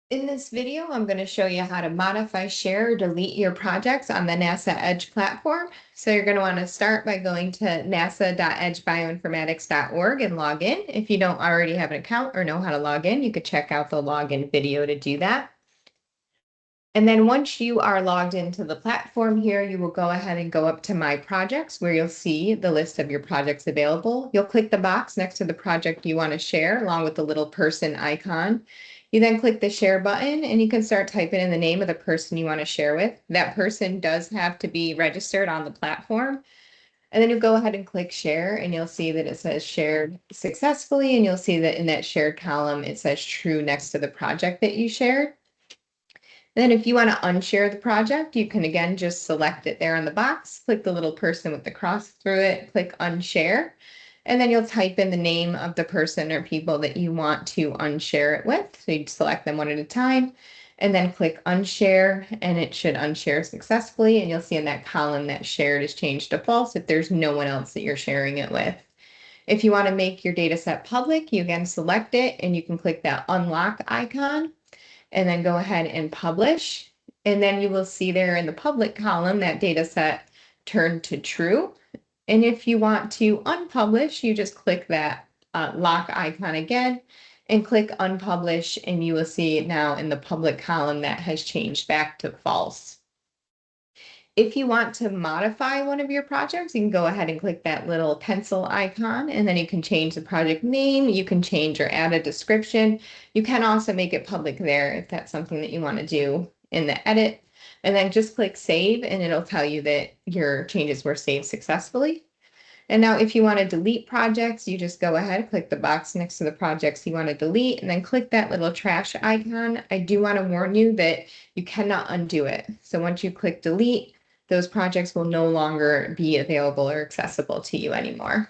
In this video, I'm going to show you how to modify, share, or delete your projects on the NASA EDGE platform. So you're going to want to start by going to nasa.edgebioinformatics.org and log in. If you don't already have an account or know how to log in, you could check out the login video to do that. And then once you are logged into the platform here, you will go ahead and go up to My Projects, where you'll see the list of your projects available. You'll click the box next to the project you want to share, along with the little person icon. You then click the share button and you can start typing in the name of the person you want to share with. That person does have to be registered on the platform. And then you go ahead and click share and you'll see that it says shared successfully. And you'll see that in that shared column, it says true next to the project that you shared. And then if you want to unshare the project, you can again just select it there on the box, click the little person with the cross through it, click unshare, and then you'll type in the name of the person or people that you want to unshare it with. So you select them one at a time and then click unshare, and it should unshare successfully. And you'll see in that column that shared is changed to false if there's no one else that you're sharing it with. If you want to make your data set public, you again select it and you can click that unlock icon and then go ahead and publish. And then you will see there in the public column that data set turned to true. And if you want to unpublish, you just click that lock icon again and click unpublish, and you will see now in the public column that has changed back to false. If you want to modify one of your projects, you can go ahead and click that little pencil icon, and then you can change the project name, you can change or add a description. You can also make it public there if that's something that you want to do in the edit. And then just click save, and it'll tell you that your changes were saved successfully. And now if you want to delete projects, you just go ahead, click the box next to the projects you want to delete, and then click that little trash icon. I do want to warn you that you cannot undo it. So once you click delete, those projects will no longer be available or accessible to you anymore.